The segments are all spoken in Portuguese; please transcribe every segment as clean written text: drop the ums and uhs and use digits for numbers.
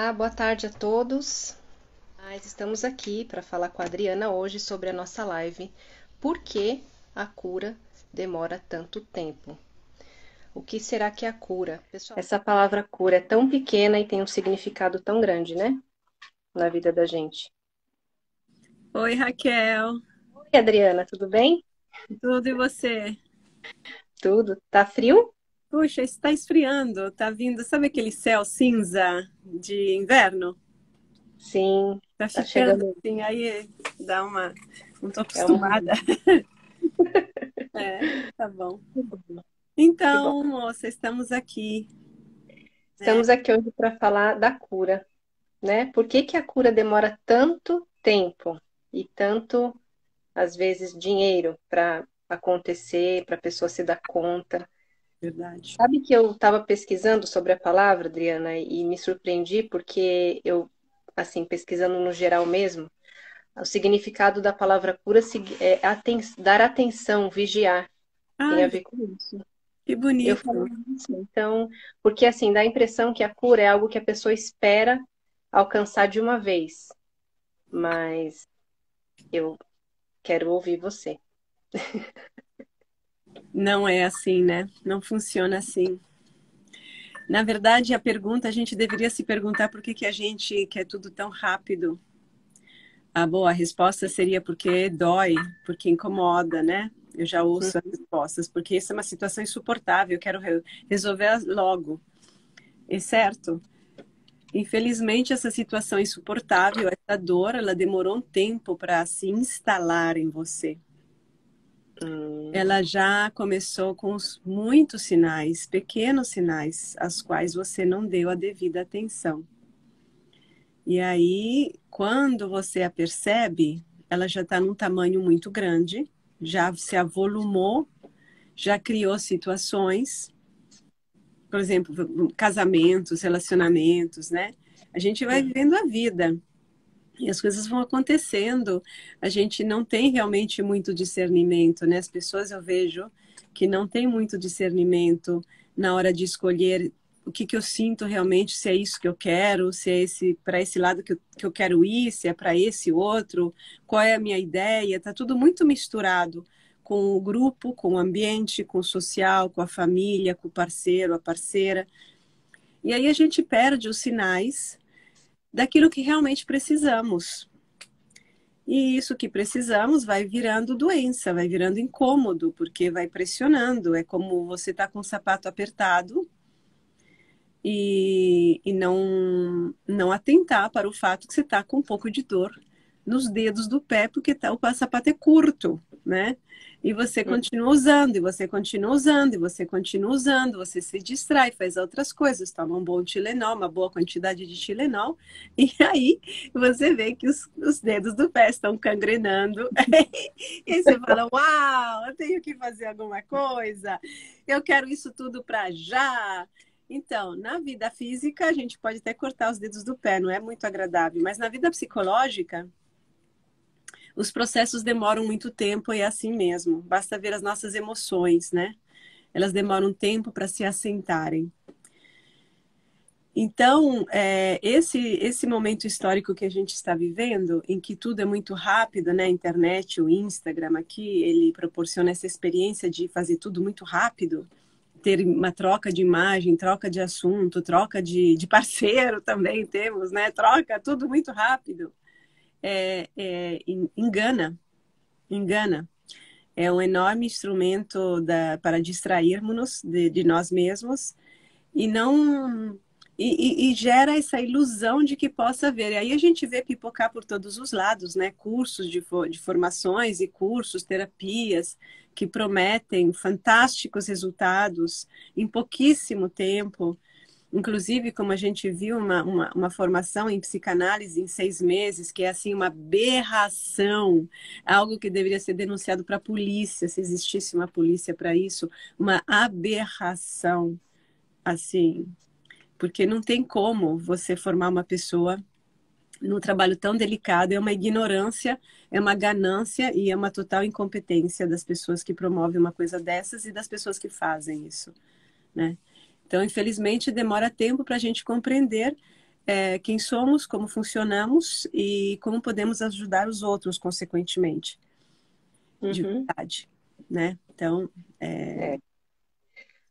Olá, boa tarde a todos. Nós estamos aqui para falar com a Adriana hoje sobre a nossa live. Por que a cura demora tanto tempo? O que será que é a cura? Pessoal, essa palavra cura é tão pequena e tem um significado tão grande, né? Na vida da gente. Oi, Raquel. Oi, Adriana, tudo bem? Tudo e você? Tudo. Tá frio? Puxa, está esfriando, tá vindo, sabe aquele céu cinza de inverno? Sim, Tá tá ficando chegando. assim, aí dá uma. Não tô É uma... acostumada. É, tá bom. Que bom. Então, moça, estamos aqui, né? Estamos aqui hoje para falar da cura, né? Por que que a cura demora tanto tempo e tanto às vezes, dinheiro para acontecer, para a pessoa se dar conta. Verdade. Sabe que eu estava pesquisando sobre a palavra, Adriana, e me surpreendi porque eu, assim, pesquisando no geral mesmo, o significado da palavra cura é dar atenção, vigiar, tem a Ai, ver com isso. que Eu falei bonito. isso, então, porque assim, dá a impressão que a cura é algo que a pessoa espera alcançar de uma vez, mas eu quero ouvir você. Não é assim, né? Não funciona assim. Na verdade, a pergunta, a gente deveria se perguntar por que que a gente quer tudo tão rápido. Ah, boa, a resposta seria porque dói, porque incomoda, né? Eu já ouço as respostas, porque isso é uma situação insuportável, eu quero resolver logo. E certo? Infelizmente, essa situação insuportável, essa dor, ela demorou um tempo para se instalar em você. Hum, Ela já começou com muitos sinais, pequenos sinais, aos quais você não deu a devida atenção. E aí, quando você a percebe, ela já está num tamanho muito grande, já se avolumou, já criou situações, por exemplo, casamentos, relacionamentos, né? A gente vai hum. vivendo a vida e as coisas vão acontecendo. A gente não tem realmente muito discernimento, né? As pessoas eu vejo que não tem muito discernimento na hora de escolher o que que eu sinto realmente, se é isso que eu quero, se é esse para esse lado que eu quero ir, se é para esse outro, qual é a minha ideia, tá tudo muito misturado com o grupo, com o ambiente, com o social, com a família, com o parceiro, a parceira. E aí a gente perde os sinais daquilo que realmente precisamos. E isso que precisamos vai virando doença, vai virando incômodo, porque vai pressionando. É como você tá com o sapato apertado e não atentar para o fato que você está com um pouco de dor nos dedos do pé, porque o sapato é curto, né? E você continua usando, e você continua usando, e você continua usando, você se distrai, faz outras coisas, toma um bom Tilenol, uma boa quantidade de Tilenol, e aí você vê que os dedos do pé estão cangrenando, e aí você fala, uau, eu tenho que fazer alguma coisa, eu quero isso tudo para já, então, na vida física, a gente pode até cortar os dedos do pé, não é muito agradável, mas na vida psicológica, os processos demoram muito tempo e é assim mesmo. Basta ver as nossas emoções, né? Elas demoram tempo para se assentarem. Então, esse momento histórico que a gente está vivendo, em que tudo é muito rápido, né? A internet, o Instagram aqui, ele proporciona essa experiência de fazer tudo muito rápido, ter uma troca de imagem, troca de assunto, troca de parceiro também temos, né? Troca tudo muito rápido. Engana, engana. É um enorme instrumento para distrairmos-nos de nós mesmos e não e gera essa ilusão de que possa haver. E aí a gente vê pipocar por todos os lados, né? Cursos de formações e cursos, terapias que prometem fantásticos resultados em pouquíssimo tempo. Inclusive, como a gente viu, uma formação em psicanálise em 6 meses, que é assim uma aberração, algo que deveria ser denunciado para a polícia, se existisse uma polícia para isso, uma aberração, assim, porque não tem como você formar uma pessoa num trabalho tão delicado, é uma ignorância, é uma ganância e é uma total incompetência das pessoas que promovem uma coisa dessas e das pessoas que fazem isso, né? Então, infelizmente, demora tempo para a gente compreender quem somos, como funcionamos e como podemos ajudar os outros, consequentemente, de Uhum. verdade, né? Então, É.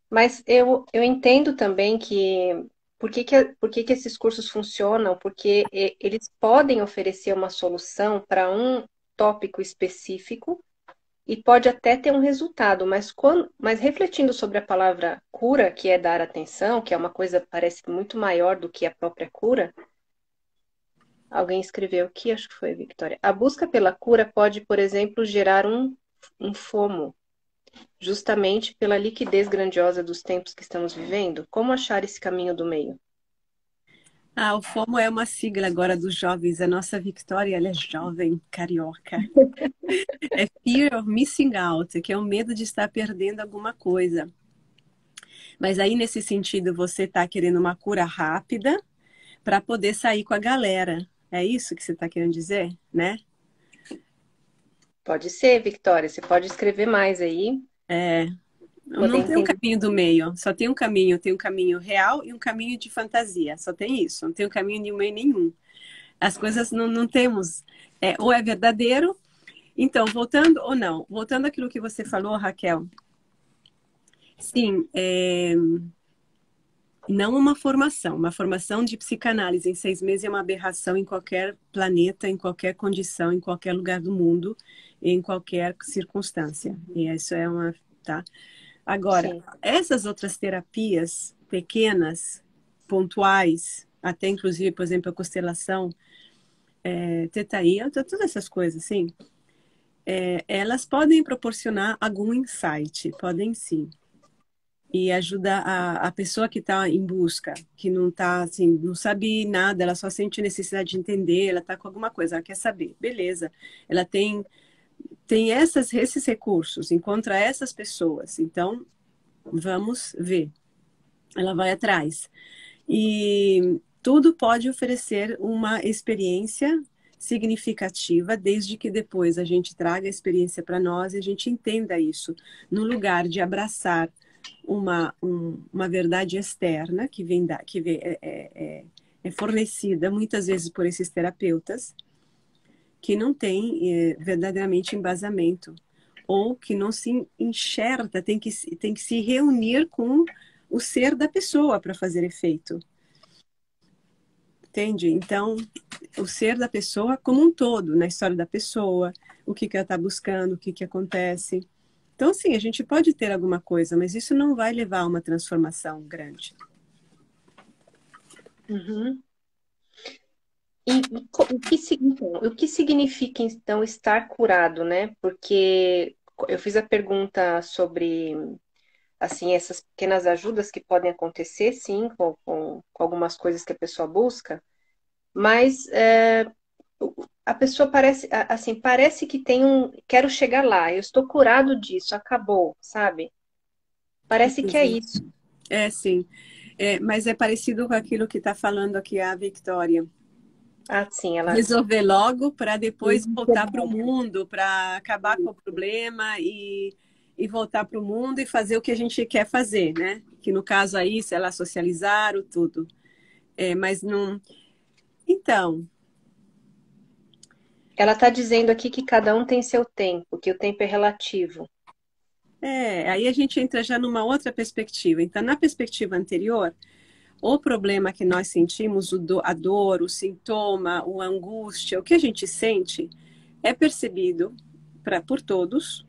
Mas eu entendo também que por que que esses cursos funcionam? Porque eles podem oferecer uma solução para um tópico específico e pode até ter um resultado, mas refletindo sobre a palavra cura, que é dar atenção, que é uma coisa parece muito maior do que a própria cura, alguém escreveu aqui, acho que foi a Victoria. A busca pela cura pode, por exemplo, gerar um FOMO, justamente pela liquidez grandiosa dos tempos que estamos vivendo. Como achar esse caminho do meio? o FOMO é uma sigla agora dos jovens. A nossa Victoria, ela é jovem, carioca. É Fear of Missing Out, que é o medo de estar perdendo alguma coisa. Mas aí, nesse sentido, você está querendo uma cura rápida para poder sair com a galera. É isso que você está querendo dizer, né? Pode ser, Victoria, você pode escrever mais aí, É, poder não tem um entender. caminho do meio, só tem um caminho. Tem um caminho real e um caminho de fantasia. Só tem isso, não tem um caminho de meio nenhum. As coisas não temos. Ou é verdadeiro. Então, voltando ou não, voltando àquilo que você falou, Raquel. Sim, não uma formação de psicanálise em 6 meses é uma aberração em qualquer planeta, em qualquer condição, em qualquer lugar do mundo, em qualquer circunstância. E isso é uma, tá? Agora, Sim. essas outras terapias pequenas, pontuais, até inclusive, por exemplo, a constelação, Theta Healing, todas essas coisas, assim, elas podem proporcionar algum insight, podem sim. E ajuda a pessoa que está em busca, que não está assim, não sabe nada, ela só sente necessidade de entender, ela está com alguma coisa, ela quer saber, beleza. Ela tem esses recursos, encontra essas pessoas, então vamos ver. Ela vai atrás. E tudo pode oferecer uma experiência significativa, desde que depois a gente traga a experiência para nós e a gente entenda isso, no lugar de abraçar uma verdade externa que é fornecida muitas vezes por esses terapeutas que não tem verdadeiramente embasamento ou que não se enxerta, tem que se reunir com o ser da pessoa para fazer efeito. Entende? Então, o ser da pessoa como um todo, na história da pessoa, o que ela está buscando, o que acontece. Então, sim, a gente pode ter alguma coisa, mas isso não vai levar a uma transformação grande. Uhum. O que significa, então, estar curado, né? Porque eu fiz a pergunta sobre, assim, essas pequenas ajudas que podem acontecer, sim, com algumas coisas que a pessoa busca, mas a pessoa parece, assim, parece que tem quero chegar lá, eu estou curado disso, acabou, sabe? Parece que é isso. Sim. Mas é parecido com aquilo que está falando aqui a Victoria. Ah, sim, ela. Resolver logo para depois voltar para o mundo, para acabar com o problema e voltar para o mundo e fazer o que a gente quer fazer, né? Que no caso aí, sei lá, socializar o tudo. Mas não. Então, Ela está dizendo aqui que cada um tem seu tempo, que o tempo é relativo. aí a gente entra já numa outra perspectiva. Então, na perspectiva anterior, o problema que nós sentimos, a dor, o sintoma, a angústia, o que a gente sente é percebido por todos,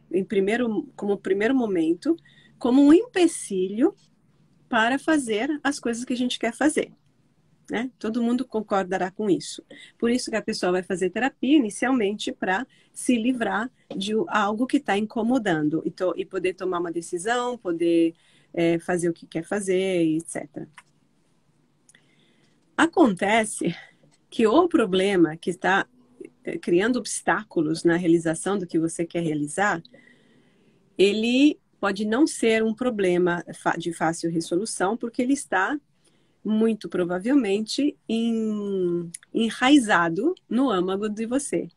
como primeiro momento, como um empecilho para fazer as coisas que a gente quer fazer. Né? Todo mundo concordará com isso. Por isso que a pessoa vai fazer terapia inicialmente para se livrar de algo que está incomodando e poder tomar uma decisão, poder fazer o que quer fazer, etc. Acontece que o problema que está criando obstáculos na realização do que você quer realizar, ele pode não ser um problema de fácil resolução, porque ele está muito provavelmente enraizado no âmago de você.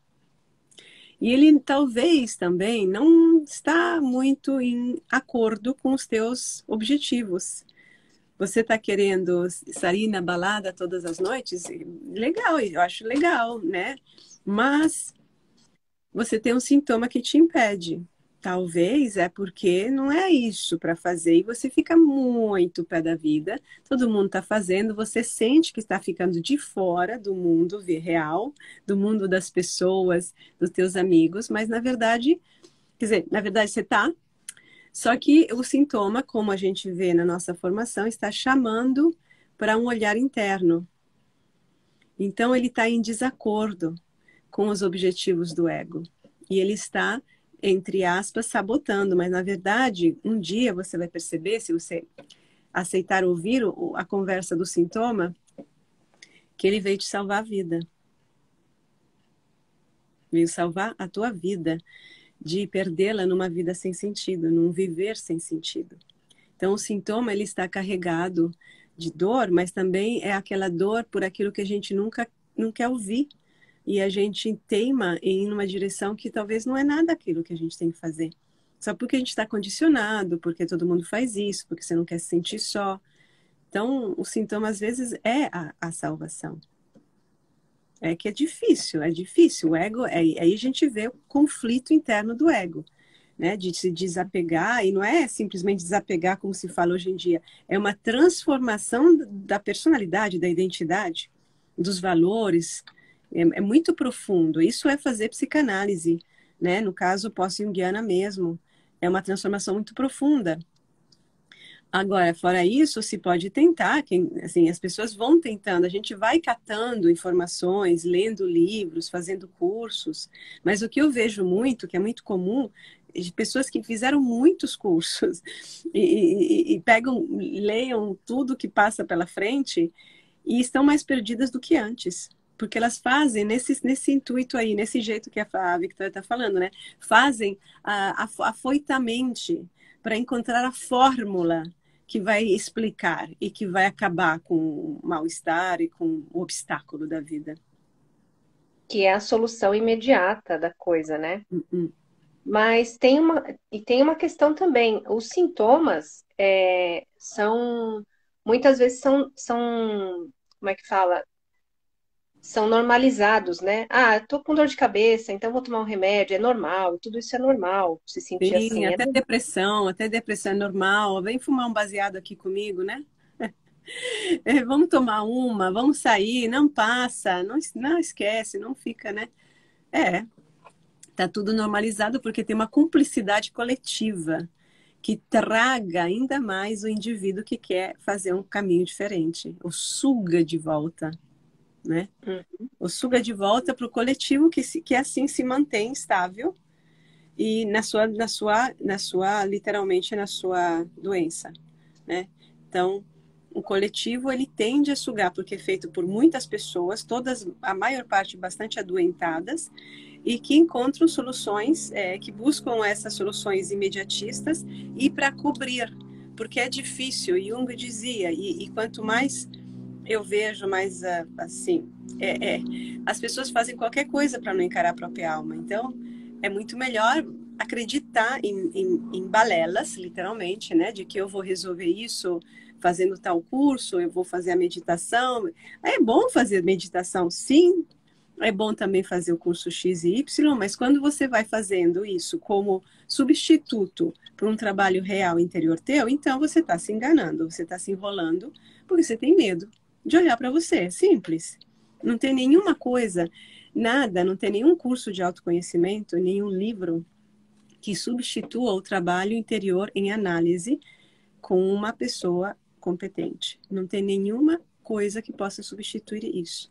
E ele talvez também não está muito em acordo com os teus objetivos. Você está querendo sair na balada todas as noites? Legal, eu acho legal, né? Mas você tem um sintoma que te impede. Talvez é porque não é isso para fazer e você fica muito pé da vida. Todo mundo está fazendo, você sente que está ficando de fora do mundo real, do mundo das pessoas, dos teus amigos, mas na verdade, quer dizer, na verdade você está. Só que o sintoma, como a gente vê na nossa formação, está chamando para um olhar interno. Então ele está em desacordo com os objetivos do ego. E ele está, entre aspas, sabotando, mas na verdade, um dia você vai perceber, se você aceitar ouvir a conversa do sintoma, que ele veio te salvar a vida. Veio salvar a tua vida, de perdê-la numa vida sem sentido, num viver sem sentido. Então, o sintoma, ele está carregado de dor, mas também é aquela dor por aquilo que a gente nunca não quer ouvir. E a gente teima em ir numa direção que talvez não é nada aquilo que a gente tem que fazer. Só porque a gente está condicionado, porque todo mundo faz isso, porque você não quer se sentir só. Então, o sintoma, às vezes, é a salvação. É que é difícil, é difícil. O ego, aí a gente vê o conflito interno do ego, né? De se desapegar, e não é simplesmente desapegar como se fala hoje em dia, é uma transformação da personalidade, da identidade, dos valores. É muito profundo. Isso é fazer psicanálise, né? No caso pós-junguiana mesmo. É uma transformação muito profunda. Agora, fora isso, se pode tentar, assim, as pessoas vão tentando, a gente vai catando informações, lendo livros, fazendo cursos, mas o que eu vejo muito, que é muito comum, de pessoas que fizeram muitos cursos e pegam, leiam tudo que passa pela frente e estão mais perdidas do que antes. Porque elas fazem nesse intuito aí, nesse jeito que a Victoria está falando, né? Fazem afoitamente para encontrar a fórmula que vai explicar e que vai acabar com o mal-estar e com o obstáculo da vida. Que é a solução imediata da coisa, né? Uhum. Mas tem uma questão também. Os sintomas são, muitas vezes como é que fala? São normalizados, né? Ah, tô com dor de cabeça, então vou tomar um remédio, é normal, tudo isso é normal, se sentir Sim, assim, é normal. até depressão é normal. Vem fumar um baseado aqui comigo, né? Vamos tomar uma, vamos sair, não passa, não esquece, não fica, né? É, tá tudo normalizado porque tem uma cumplicidade coletiva que traga ainda mais o indivíduo que quer fazer um caminho diferente, o suga de volta, né? Hum. O suga de volta para o coletivo que assim se mantém estável e literalmente na sua doença, né? Então, o coletivo ele tende a sugar porque é feito por muitas pessoas, todas, a maior parte bastante adoentadas, e que encontram soluções, que buscam essas soluções imediatistas e para cobrir, porque é difícil. Jung dizia, e quanto mais eu vejo, mais assim, as pessoas fazem qualquer coisa para não encarar a própria alma. Então, é muito melhor acreditar em balelas, literalmente, né? De que eu vou resolver isso fazendo tal curso, eu vou fazer a meditação. É bom fazer meditação, sim. É bom também fazer o curso X e Y, mas quando você vai fazendo isso como substituto para um trabalho real interior teu, então você está se enganando, você está se enrolando, porque você tem medo de olhar para você. É simples. Não tem nenhuma coisa, nada, não tem nenhum curso de autoconhecimento, nenhum livro que substitua o trabalho interior em análise com uma pessoa competente. Não tem nenhuma coisa que possa substituir isso.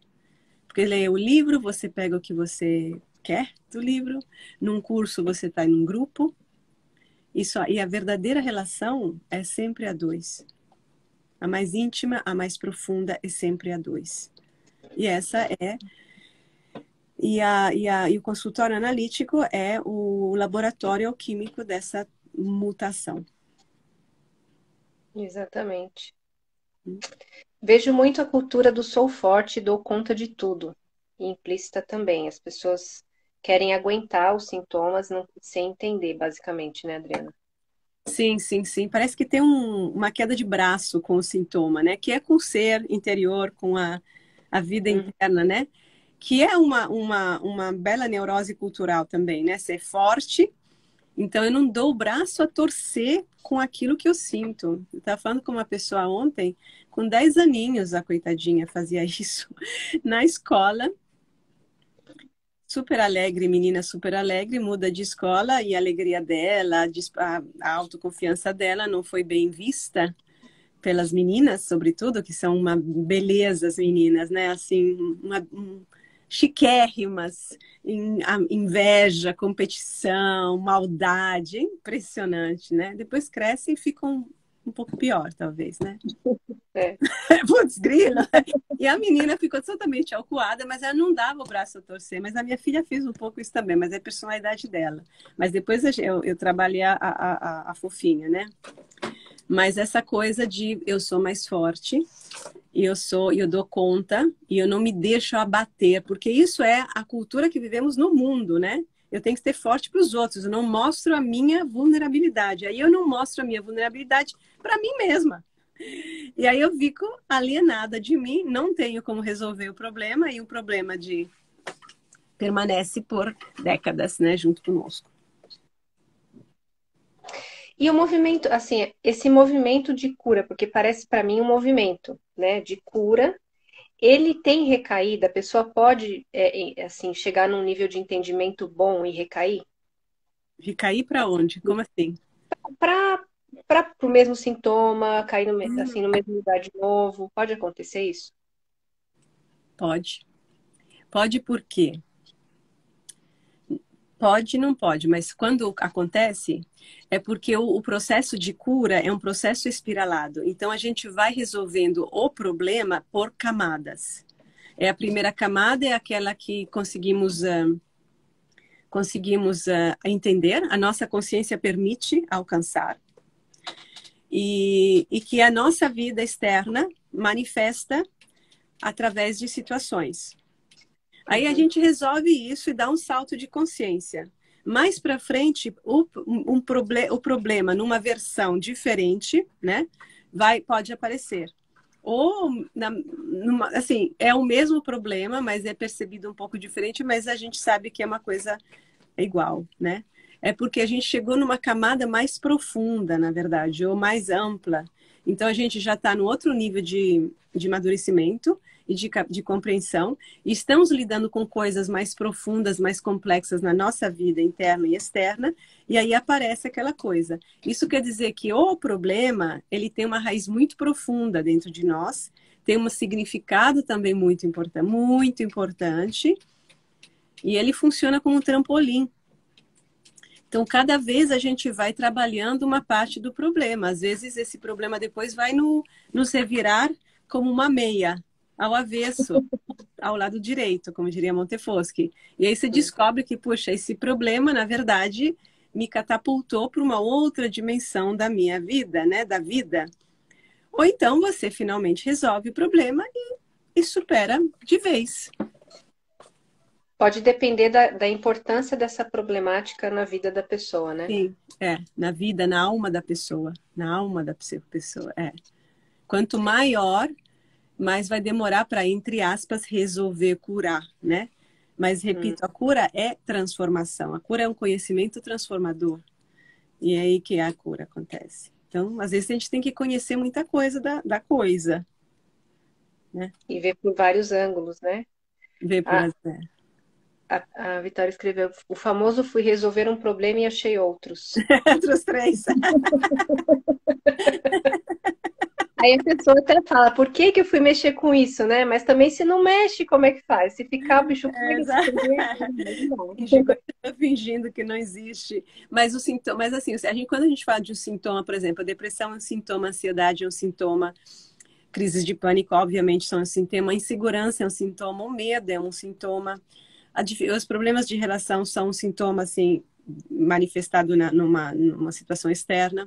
Porque lê o livro, você pega o que você quer do livro, num curso você está em um grupo, e a verdadeira relação é sempre a dois. A mais íntima, a mais profunda é sempre a dois. E essa é. E o consultório analítico é o laboratório alquímico dessa mutação. Exatamente. Vejo muito a cultura do sou forte e dou conta de tudo. E implícita também. As pessoas querem aguentar os sintomas sem entender, basicamente, né, Adriana? Sim, sim, sim. Parece que tem uma queda de braço com o sintoma, né? Que é com o ser interior, com a vida Uhum. interna, né? Que é uma bela neurose cultural também, né? Ser forte. Então, eu não dou o braço a torcer com aquilo que eu sinto. Eu estava falando com uma pessoa ontem, com 10 aninhos, a coitadinha fazia isso na escola. Super alegre, menina super alegre, muda de escola e a alegria dela, a autoconfiança dela não foi bem vista pelas meninas, sobretudo, que são uma beleza as meninas, né? Assim, chiquérrimas, inveja, competição, maldade, é impressionante, né? Depois crescem e ficam um pouco pior, talvez, né? É. Putz, grilo. E a menina ficou totalmente acuada, mas ela não dava o braço a torcer. Mas a minha filha fez um pouco isso também, mas é a personalidade dela. Mas depois eu trabalhei a fofinha, né? Mas essa coisa de eu sou mais forte, eu dou conta e eu não me deixo abater, porque isso é a cultura que vivemos no mundo, né? Eu tenho que ser forte para os outros, eu não mostro a minha vulnerabilidade. Aí eu não mostro a minha vulnerabilidade para mim mesma. E aí eu fico alienada de mim, não tenho como resolver o problema e o problema permanece por décadas, né, junto conosco. E o movimento, assim, esse movimento de cura, porque parece para mim um movimento, né, de cura, ele tem recaída, a pessoa pode, assim, chegar num nível de entendimento bom e recair? Recair para onde? Como assim? Para o mesmo sintoma, cair no, assim, no mesmo lugar de novo, pode acontecer isso? Pode. Pode por quê? Pode, não pode, mas quando acontece, é porque o processo de cura é um processo espiralado. Então, a gente vai resolvendo o problema por camadas. É a primeira camada, é aquela que conseguimos entender, a nossa consciência permite alcançar, e que a nossa vida externa manifesta através de situações. Aí a Uhum. gente resolve isso e dá um salto de consciência. Mais para frente, o problema numa versão diferente, né, pode aparecer. Ou, assim, é o mesmo problema, mas é percebido um pouco diferente, mas a gente sabe que é uma coisa igual, né? É porque a gente chegou numa camada mais profunda, na verdade, ou mais ampla. Então a gente já está no outro nível de amadurecimento e de compreensão. E estamos lidando com coisas mais profundas, mais complexas na nossa vida interna e externa. E aí aparece aquela coisa. Isso quer dizer que o problema ele tem uma raiz muito profunda dentro de nós, tem um significado também muito importante, e ele funciona como um trampolim. Então, cada vez a gente vai trabalhando uma parte do problema. Às vezes, esse problema depois vai nos revirar como uma meia, ao avesso, ao lado direito, como diria Montefoschi. E aí você descobre que, puxa, esse problema, na verdade, me catapultou para uma outra dimensão da minha vida, né? Da vida. Ou então você finalmente resolve o problema e supera de vez. Pode depender da importância dessa problemática na vida da pessoa, né? Sim, na vida, na alma da pessoa, na alma da pessoa, é. Quanto maior, mais vai demorar para, entre aspas, resolver, curar, né? Mas, Hum. repito, a cura é transformação. A cura é um conhecimento transformador. E é aí que a cura acontece. Então, às vezes, a gente tem que conhecer muita coisa da coisa, né? E ver por vários ângulos, né? Ver por A, as... a Vitória escreveu: o famoso fui resolver um problema e achei outros. Outros três. Aí a pessoa até fala, por que que eu fui mexer com isso, né? Mas também se não mexe, como é que faz? Se ficar, o bicho pega, se perder, não. Fingindo que não existe. Mas o sintoma, mas assim, quando a gente fala de um sintoma, por exemplo, a depressão é um sintoma, a ansiedade é um sintoma, crises de pânico, obviamente, são um sintoma, a insegurança é um sintoma, o medo é um sintoma, os problemas de relação são um sintoma, assim, manifestado numa situação externa.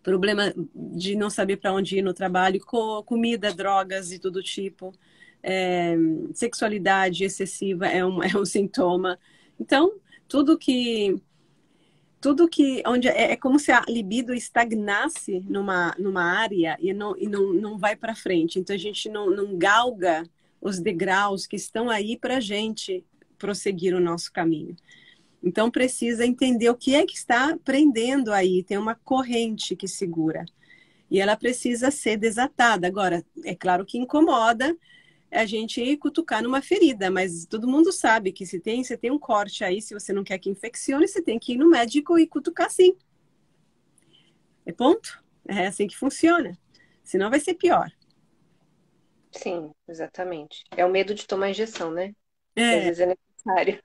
Problema de não saber para onde ir no trabalho, comida, drogas de todo tipo, sexualidade excessiva é um sintoma. Então, tudo que onde é como se a libido estagnasse numa área e não vai para frente. Então a gente não galga os degraus que estão aí para a gente prosseguir o nosso caminho. Então precisa entender o que é que está prendendo aí. Tem uma corrente que segura e ela precisa ser desatada. Agora, é claro que incomoda a gente cutucar numa ferida, mas todo mundo sabe que se você tem um corte aí, se você não quer que infeccione, você tem que ir no médico e cutucar sim. É ponto? É assim que funciona. Senão vai ser pior. Sim, exatamente. É o medo de tomar injeção, né? Que às É, vezes é necessário.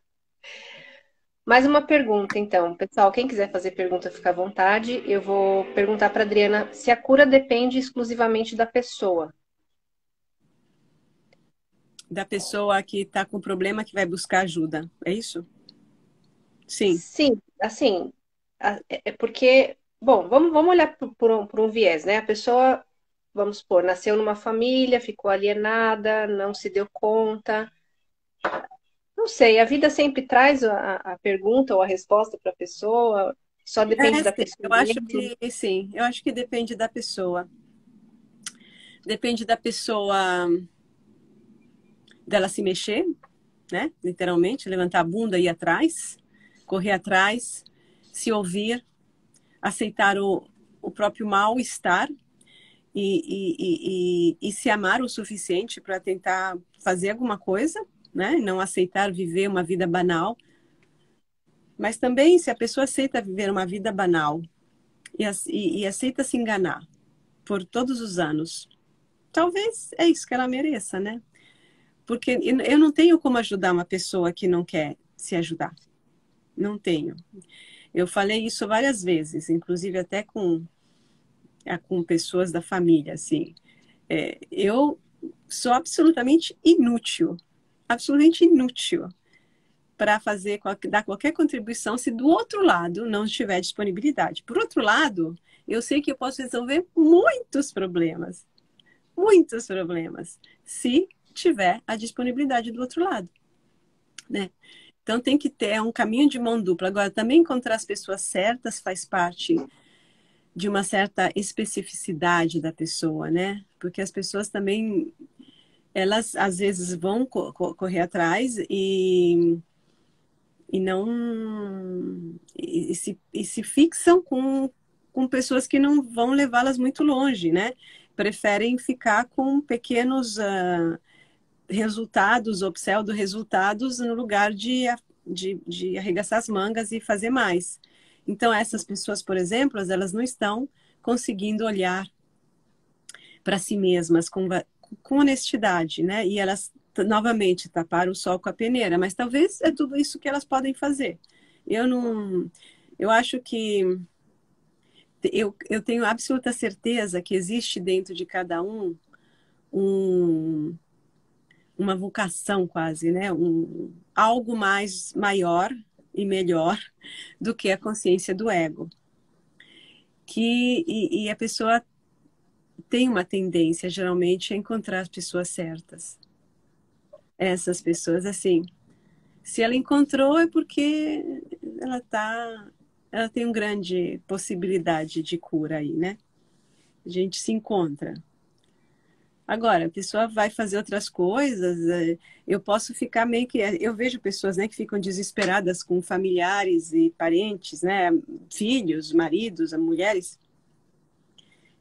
Mais uma pergunta, então. Pessoal, quem quiser fazer pergunta, fica à vontade. Eu vou perguntar para Adriana se a cura depende exclusivamente da pessoa. da pessoa que está com problema que vai buscar ajuda. É isso? Sim. Sim, assim, é porque, bom, vamos olhar por um viés, né? A pessoa, vamos supor, nasceu numa família, ficou alienada, não se deu conta. Não sei, a vida sempre traz a pergunta ou a resposta para a pessoa, só depende É, da sim. pessoa Eu acho mesmo. que sim. Eu acho que depende da pessoa. Depende da pessoa dela se mexer, né? Literalmente, levantar a bunda e ir atrás, correr atrás, se ouvir, aceitar o próprio mal-estar e se amar o suficiente para tentar fazer alguma coisa, né? Não aceitar viver uma vida banal. Mas também, se a pessoa aceita viver uma vida banal e aceita se enganar por todos os anos, talvez é isso que ela mereça, né? Porque eu não tenho como ajudar uma pessoa que não quer se ajudar. Não tenho. Eu falei isso várias vezes, inclusive até com pessoas da família, assim. Eu sou absolutamente inútil para dar qualquer contribuição se do outro lado não tiver disponibilidade. Por outro lado, eu sei que eu posso resolver muitos problemas, se tiver a disponibilidade do outro lado, né? Então tem que ter um caminho de mão dupla. Agora, também encontrar as pessoas certas faz parte de uma certa especificidade da pessoa, né? Porque as pessoas também, elas às vezes vão correr atrás e não se fixam com pessoas que não vão levá-las muito longe, né? Preferem ficar com pequenos resultados ou pseudo-resultados no lugar de arregaçar as mangas e fazer mais. Então, essas pessoas, por exemplo, elas não estão conseguindo olhar para si mesmas com honestidade, né? E elas, novamente, taparam o sol com a peneira, mas talvez é tudo isso que elas podem fazer. Eu não. Eu acho que. Eu tenho absoluta certeza que existe dentro de cada um uma vocação quase, né? Algo mais maior e melhor do que a consciência do ego. E a pessoa tem uma tendência, geralmente, a encontrar as pessoas certas. Essas pessoas, assim, se ela encontrou é porque ela tem uma grande possibilidade de cura aí, né? A gente se encontra. Agora, a pessoa vai fazer outras coisas, eu posso ficar meio que. Eu vejo pessoas, né, que ficam desesperadas com familiares e parentes, né, filhos, maridos, mulheres,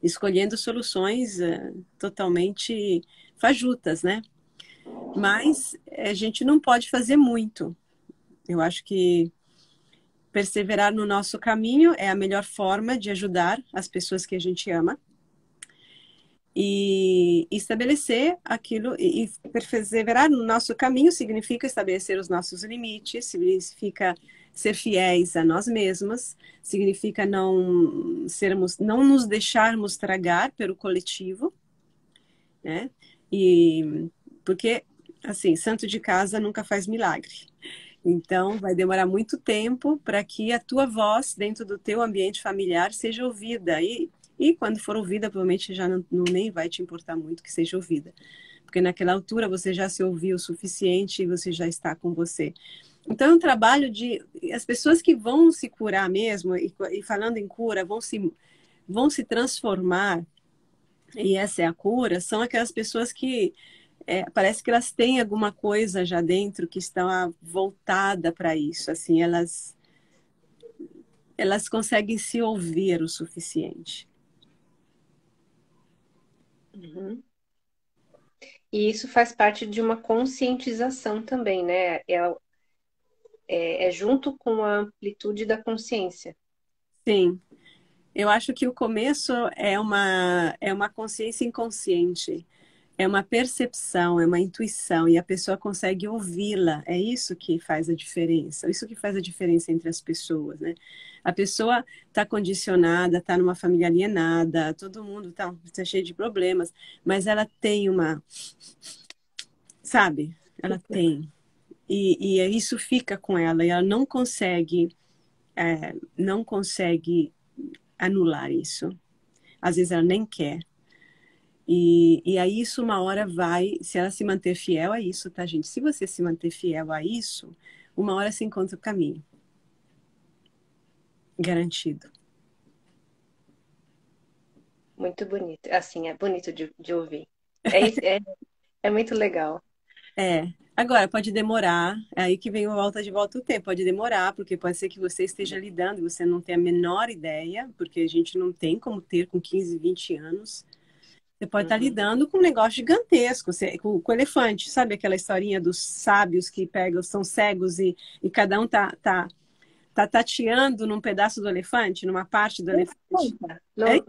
escolhendo soluções totalmente fajutas, né? Mas a gente não pode fazer muito. Eu acho que perseverar no nosso caminho é a melhor forma de ajudar as pessoas que a gente ama e estabelecer aquilo e perseverar no nosso caminho significa estabelecer os nossos limites, significa ser fiéis a nós mesmos, significa não nos deixarmos tragar pelo coletivo, né? E porque assim, santo de casa nunca faz milagre. Então, vai demorar muito tempo para que a tua voz dentro do teu ambiente familiar seja ouvida. E quando for ouvida, provavelmente já nem vai te importar muito que seja ouvida. Porque naquela altura você já se ouviu o suficiente e você já está com você. Então, é um trabalho as pessoas que vão se curar mesmo, e falando em cura, vão se transformar, e essa é a cura, são aquelas pessoas que parece que elas têm alguma coisa já dentro que está voltada para isso. Assim, elas conseguem se ouvir o suficiente. Uhum. E isso faz parte de uma conscientização também, né? É junto com a amplitude da consciência. Sim, eu acho que o começo é uma consciência inconsciente. É uma percepção, é uma intuição, e a pessoa consegue ouvi-la. É isso que faz a diferença. Isso que faz a diferença entre as pessoas, né? A pessoa está condicionada, está numa família alienada, todo mundo tá cheio de problemas, mas ela tem uma, sabe? Ela tem. E isso fica com ela, e ela não consegue anular isso. Às vezes ela nem quer. E aí isso uma hora vai, se ela se manter fiel a isso, tá, gente? Se você se manter fiel a isso, uma hora você encontra o caminho. Garantido. Muito bonito. Assim, é bonito de ouvir. É muito legal. É. Agora, pode demorar, é aí que vem o volta de volta o tempo. Pode demorar, porque pode ser que você esteja lidando e você não tenha a menor ideia, porque a gente não tem como ter com 15, 20 anos. Você pode estar Uhum. lidando com um negócio gigantesco, com elefante. Sabe aquela historinha dos sábios que pegam, são cegos e cada um tá tateando num pedaço do elefante, numa parte do elefante? Conta. É,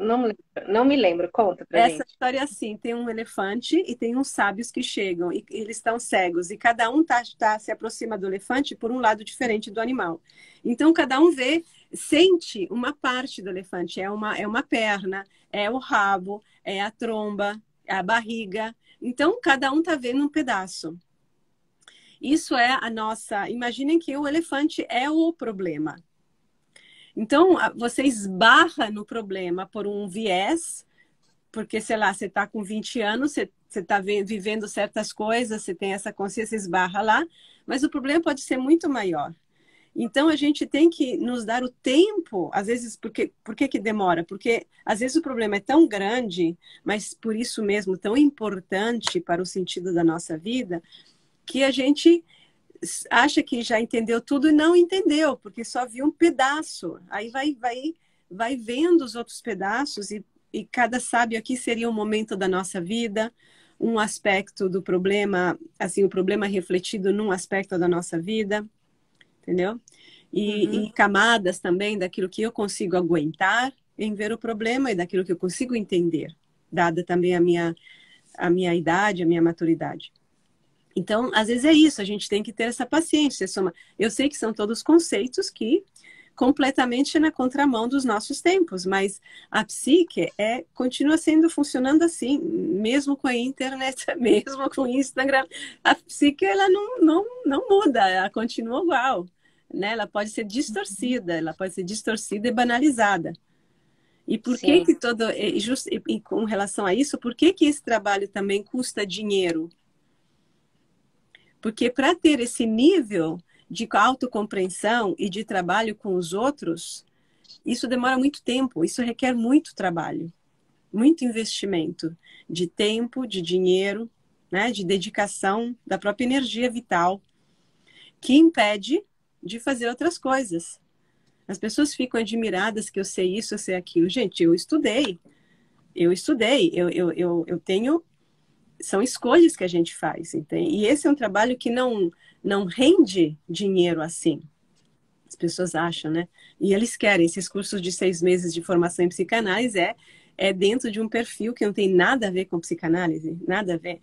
Não me lembro. Conta pra essa gente. história é assim, tem um elefante e tem uns sábios que chegam e eles estão cegos e cada um se aproxima do elefante por um lado diferente do animal. Então cada um sente uma parte do elefante, é uma perna, é o rabo, é a tromba, é a barriga. Então cada um está vendo um pedaço. Isso é a nossa. Imaginem que o elefante é o problema. Então você esbarra no problema por um viés porque, sei lá, você está com 20 anos, você está vivendo certas coisas, você tem essa consciência, esbarra lá, mas o problema pode ser muito maior. Então, a gente tem que nos dar o tempo, às vezes, por que que demora? Porque, às vezes, o problema é tão grande, mas por isso mesmo tão importante para o sentido da nossa vida, que a gente acha que já entendeu tudo e não entendeu, porque só viu um pedaço. Aí vai vendo os outros pedaços e cada sábio aqui seria um momento da nossa vida, um aspecto do problema, assim, o problema refletido num aspecto da nossa vida, entendeu? Uhum. E camadas também daquilo que eu consigo aguentar em ver o problema e daquilo que eu consigo entender, dada também a minha idade, a minha maturidade. Então, às vezes é isso, a gente tem que ter essa paciência. Eu sei que são todos conceitos que completamente na contramão dos nossos tempos, mas a psique continua funcionando assim, mesmo com a internet, mesmo com o Instagram, a psique ela não muda, ela continua igual, né? Ela pode ser distorcida e banalizada. E por que Sim. que e com relação a isso, por que que esse trabalho também custa dinheiro? Porque para ter esse nível de autocompreensão e de trabalho com os outros, isso demora muito tempo, isso requer muito trabalho, muito investimento de tempo, de dinheiro, né, de dedicação, da própria energia vital, que impede de fazer outras coisas. As pessoas ficam admiradas que eu sei isso, eu sei aquilo. Gente, eu estudei, eu tenho são escolhas que a gente faz, entende? E esse é um trabalho que não rende dinheiro assim. As pessoas acham, né? E eles querem. Esses cursos de 6 meses de formação em psicanálise é dentro de um perfil que não tem nada a ver com psicanálise, nada a ver.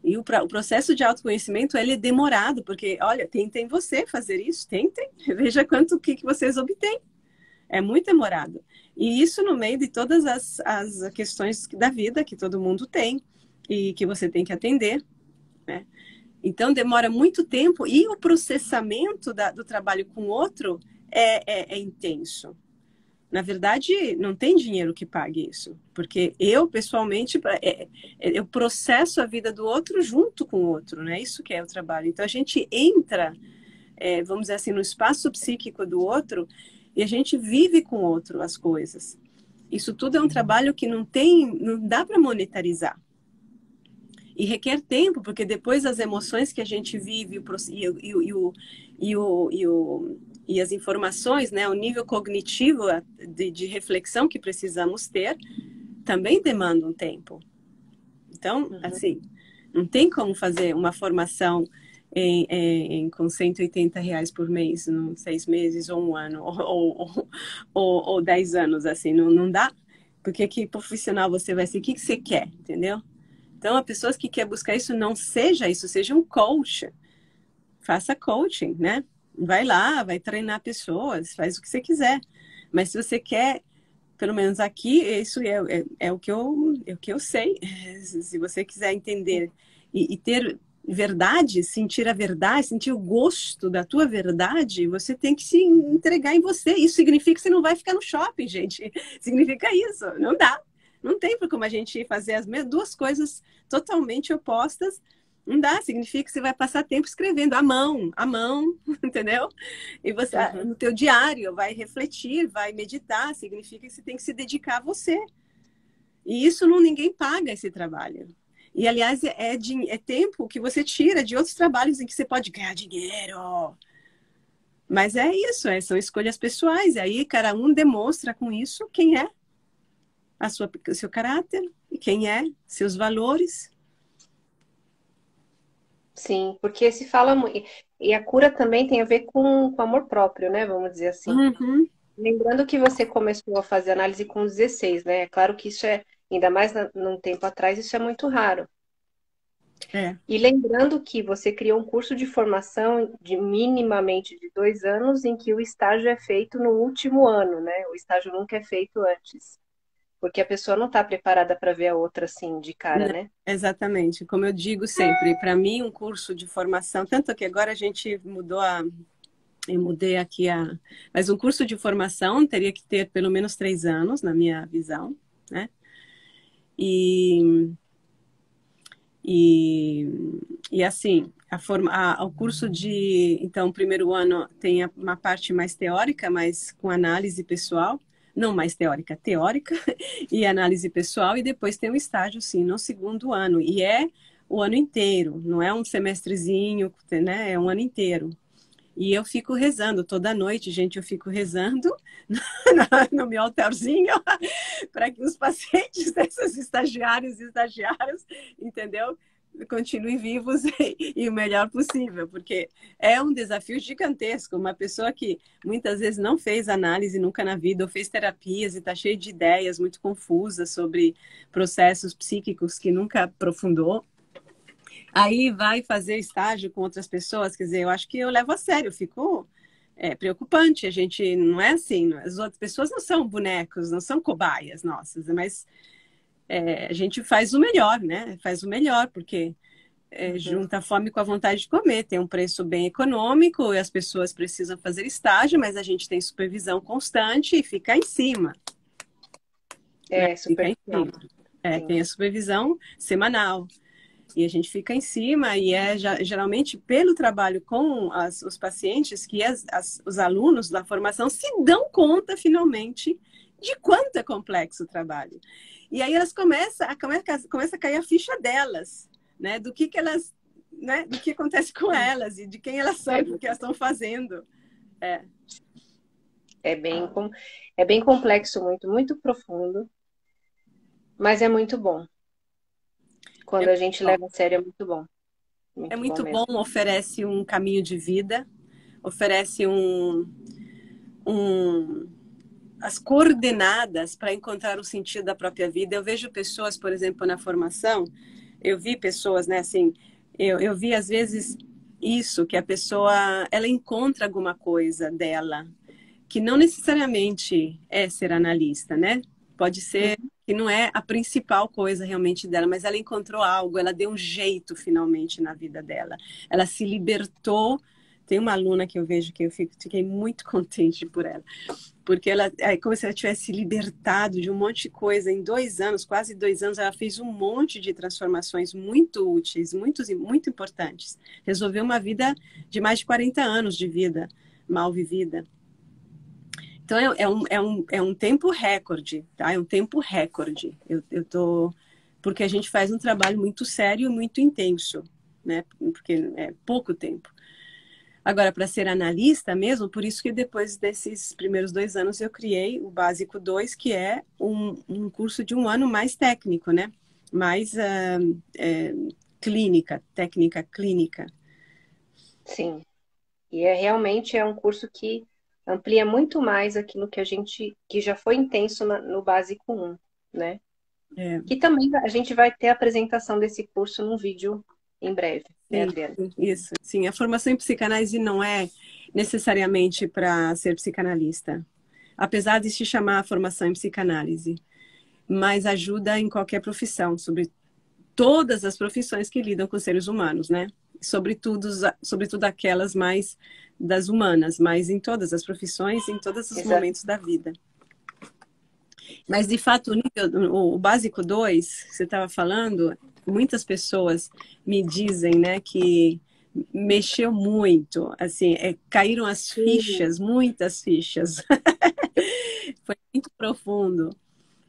E o processo de autoconhecimento ele é demorado, porque, olha, tentem você fazer isso, tentem, veja quanto que vocês obtêm. É muito demorado. E isso no meio de todas as questões da vida que todo mundo tem e que você tem que atender, né? Então demora muito tempo e o processamento do trabalho com o outro é intenso. Na verdade, não tem dinheiro que pague isso, porque eu pessoalmente eu processo a vida do outro junto com o outro, né? Isso que é o trabalho. Então a gente entra vamos dizer assim, no espaço psíquico do outro, e a gente vive com o outro as coisas. Isso tudo é um trabalho que não dá para monetarizar. E requer tempo, porque depois as emoções que a gente vive e as informações, né, o nível cognitivo de reflexão que precisamos ter, também demandam tempo. Então, assim, não tem como fazer uma formação com R$ 180 por mês, em 6 meses, ou um ano, ou 10 anos, assim, não dá. Porque que profissional você vai ser? O que você quer, entendeu? Então, a pessoa que quer buscar isso, não seja isso, seja um coach. Faça coaching, né? Vai lá, vai treinar pessoas, faz o que você quiser. Mas se você quer, pelo menos aqui, isso é o que eu sei. Se você quiser entender e ter verdade, sentir a verdade, sentir o gosto da tua verdade, você tem que se entregar em você. Isso significa que você não vai ficar no shopping, gente. Significa isso. Não dá. Não tem como a gente fazer as duas coisas totalmente opostas. Não dá, significa que você vai passar tempo escrevendo à mão, entendeu? E você, no teu diário, vai refletir, vai meditar, significa que você tem que se dedicar a você. E isso ninguém paga esse trabalho. E, aliás, é tempo que você tira de outros trabalhos em que você pode ganhar dinheiro. Mas é isso, são escolhas pessoais. E aí, cada um demonstra com isso quem é o seu caráter, quem é, seus valores. Sim, porque se fala muito. E a cura também tem a ver com amor próprio, né? Vamos dizer assim. Uhum. Lembrando que você começou a fazer análise com 16, né? É claro que isso ainda mais num tempo atrás, isso é muito raro. É. E lembrando que você criou um curso de formação de minimamente de 2 anos, em que o estágio é feito no último ano, né? O estágio nunca é feito antes. Porque a pessoa não está preparada para ver a outra assim de cara, Não, né? exatamente, como eu digo sempre, para mim um curso de formação, tanto que agora a gente eu mudei aqui mas um curso de formação teria que ter pelo menos 3 anos, na minha visão, né? E, e, e assim, o curso então, o primeiro ano tem uma parte mais teórica, mas com análise pessoal, não mais teórica, teórica, e análise pessoal, e depois tem um estágio, sim, no segundo ano, e é o ano inteiro, não é um semestrezinho, né? É um ano inteiro. E eu fico rezando toda noite, gente, eu fico rezando no meu altarzinho para que os pacientes desses estagiários e estagiárias, entendeu? Continuem vivos e o melhor possível, porque é um desafio gigantesco. Uma pessoa que muitas vezes não fez análise nunca na vida, ou fez terapias e está cheia de ideias muito confusas sobre processos psíquicos que nunca aprofundou. Aí vai fazer estágio com outras pessoas, quer dizer, eu acho que eu levo a sério, fico preocupante. A gente não é assim, as outras pessoas não são bonecos, não são cobaias nossas, mas a gente faz o melhor, né? Faz o melhor, porque junta a fome com a vontade de comer, tem um preço bem econômico e as pessoas precisam fazer estágio, mas a gente tem supervisão constante e fica em cima. Né? Fica em cima. Tem a supervisão semanal. E a gente fica em cima e geralmente pelo trabalho com os pacientes que os alunos da formação se dão conta finalmente de quanto é complexo o trabalho. E aí elas começa a cair a ficha delas, né? Do que elas, né? Do que acontece com elas e de quem elas são, do que elas estão fazendo. É bem complexo, muito profundo, mas é muito bom. Quando a gente leva a sério, é muito bom. É muito bom, mesmo. oferece um caminho de vida, oferece as coordenadas para encontrar o sentido da própria vida. Eu vejo pessoas, por exemplo, na formação, eu vi pessoas, né, assim, eu vi às vezes isso, que a pessoa, ela encontra alguma coisa dela, que não necessariamente é ser analista, né? Pode ser que não é a principal coisa realmente dela, mas ela encontrou algo, ela deu um jeito finalmente na vida dela. Ela se libertou Tem uma aluna que eu vejo que fiquei muito contente por ela, porque ela é como se ela tivesse libertado de um monte de coisa em 2 anos, quase 2 anos, ela fez um monte de transformações muito úteis, muito importantes. Resolveu uma vida de mais de 40 anos de vida mal vivida. Então é um tempo recorde, tá? É um tempo recorde. Eu tô porque a gente faz um trabalho muito sério e muito intenso, né? Porque é pouco tempo. Agora, para ser analista mesmo, por isso que depois desses primeiros 2 anos eu criei o Básico 2, que é um curso de 1 ano mais técnico, né? Mais clínica, técnica clínica. Sim. E realmente é um curso que amplia muito mais aquilo que a gente, que já foi intenso no básico 1, né? É, Que também a gente vai ter a apresentação desse curso num vídeo em breve, né, sim, Adriana? isso. Sim, a formação em psicanálise não é necessariamente para ser psicanalista, apesar de se chamar formação em psicanálise, mas ajuda em qualquer profissão, sobre todas as profissões que lidam com seres humanos, né? Sobretudo aquelas mais das humanas, mas em todas as profissões, em todos os Exato. momentos da vida. Mas, de fato, o básico 2, que você estava falando, muitas pessoas me dizem, né, que mexeu muito, assim, caíram as Sim. fichas, muitas fichas. Foi muito profundo.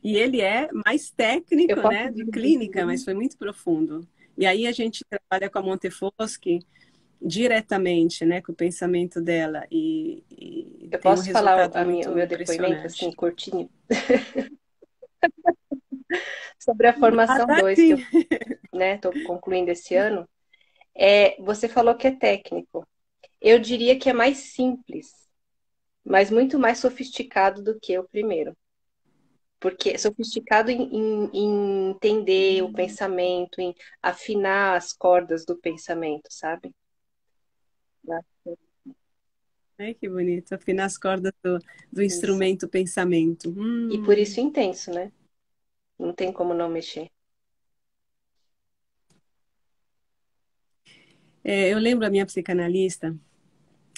E ele é mais Eu técnico, posso né, de dizer clínica, mas também, foi muito profundo. E aí a gente trabalha com a Montefoschi diretamente, né, com o pensamento dela e eu tem um posso falar resultado o muito meu depoimento, assim, impressionante. curtinho, sobre a Ah, formação tá, 2 que sim. eu, né, tô concluindo esse ano. Você falou que é técnico. Eu diria que é mais simples, mas muito mais sofisticado do que o primeiro. Porque é sofisticado em entender o pensamento, em afinar as cordas do pensamento, sabe? Ai, que bonito. Afinar as cordas do Isso. instrumento pensamento. E por isso intenso, né? Não tem como não mexer. Eu lembro a minha psicanalista,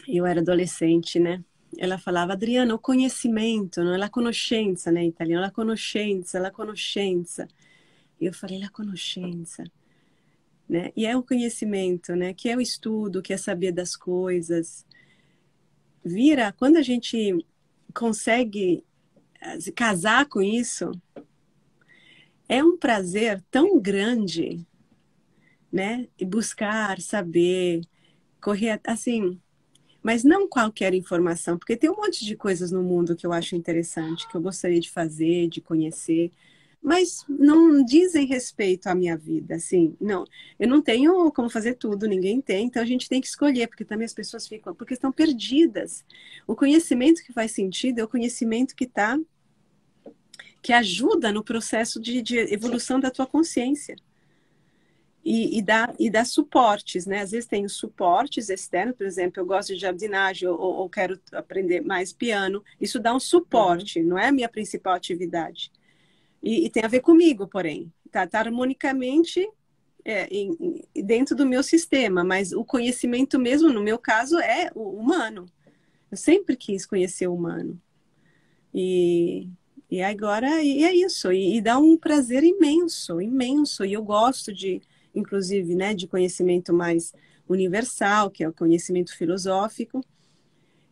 eu era adolescente, né? Ela falava, Adriana, o conhecimento, não é la conoscenza, né, em italiano, la conoscenza, la conoscenza. E eu falei, la conoscenza, né? E é o conhecimento, né? Que é o estudo, que é saber das coisas. Vira, quando a gente consegue se casar com isso, é um prazer tão grande, né? E buscar, saber, correr, assim, mas não qualquer informação, porque tem um monte de coisas no mundo que eu acho interessante, que eu gostaria de fazer, de conhecer, mas não dizem respeito à minha vida, assim, não. Eu não tenho como fazer tudo, ninguém tem, então a gente tem que escolher, porque também as pessoas ficam, porque estão perdidas. O conhecimento que faz sentido é o conhecimento que ajuda no processo de Sim. evolução da tua consciência. E dá suportes, né? Às vezes tem os suportes externos, por exemplo, eu gosto de jardinagem ou quero aprender mais piano. Isso dá um Uhum. suporte, não é a minha principal atividade. E tem a ver comigo, porém. Tá harmonicamente dentro do meu sistema, mas o conhecimento mesmo, no meu caso, é o humano. Eu sempre quis conhecer o humano. E, e agora e é isso, e dá um prazer imenso, imenso. E eu gosto de, inclusive, né, de conhecimento mais universal, que é o conhecimento filosófico,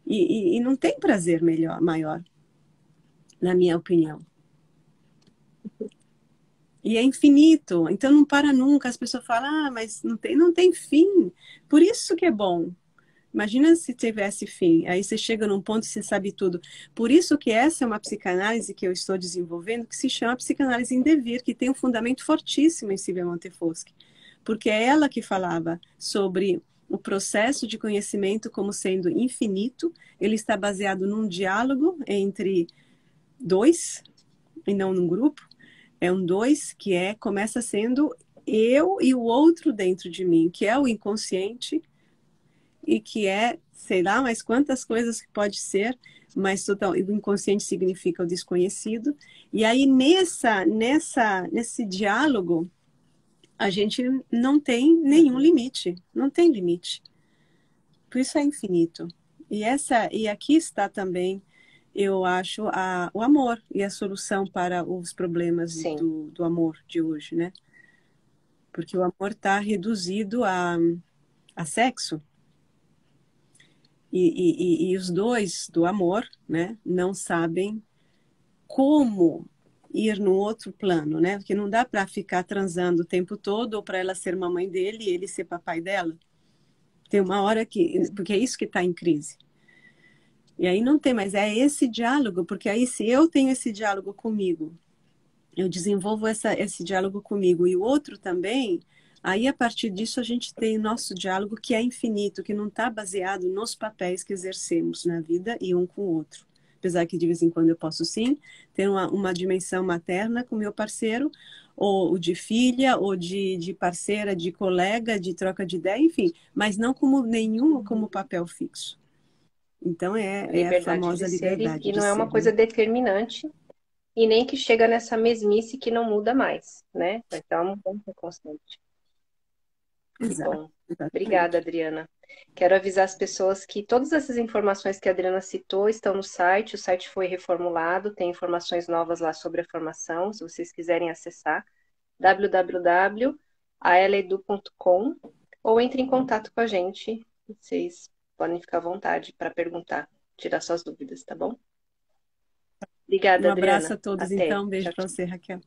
e não tem prazer maior, na minha opinião. E é infinito, então não para nunca. As pessoas falam, mas não tem fim. Por isso que é bom. Imagina se tivesse fim. Aí você chega num ponto e você sabe tudo. Por isso que essa é uma psicanálise que eu estou desenvolvendo, que se chama psicanálise em devir, que tem um fundamento fortíssimo em Silvia Montefoschi. Porque é ela que falava sobre o processo de conhecimento como sendo infinito. Ele está baseado num diálogo entre dois, e não num grupo. É um dois que começa sendo eu e o outro dentro de mim, que é o inconsciente, e que sei lá, mas quantas coisas que pode ser, mas total, o inconsciente significa o desconhecido. E aí nesse diálogo a gente não tem nenhum limite, não tem limite. Por isso é infinito. E aqui está também, eu acho, o amor e a solução para os problemas Sim, do amor de hoje, né? Porque o amor está reduzido a sexo. E os dois do amor, né, não sabem como ir no outro plano, né? Porque não dá para ficar transando o tempo todo ou para ela ser mamãe dele e ele ser papai dela. Tem uma hora que, porque é isso que está em crise. E aí não tem, mas é esse diálogo, porque aí se eu tenho esse diálogo comigo, eu desenvolvo esse diálogo comigo e o outro também, aí a partir disso a gente tem o nosso diálogo que é infinito, que não está baseado nos papéis que exercemos na vida e um com o outro. Apesar que de vez em quando eu posso sim ter uma dimensão materna com meu parceiro, ou de filha, ou de parceira, de colega, de troca de ideia, enfim, mas não como nenhum como papel fixo. Então a é a liberdade de famosa ser liberdade e de não é uma ser, né? coisa determinante e nem que chega nessa mesmice que não muda mais, né? Vai dar uma mudança constante. Que Exato, bom. Obrigada, exatamente. Adriana. Quero avisar as pessoas que todas essas informações que a Adriana citou estão no site. O site foi reformulado, tem informações novas lá sobre a formação, se vocês quiserem acessar, www.aeledu.com ou entre em contato com a gente. Vocês podem ficar à vontade para perguntar, tirar suas dúvidas, tá bom? Um Obrigada, abraço Adriana. a todos, Até. então. Um beijo Tchau, para tchau. você, Raquel.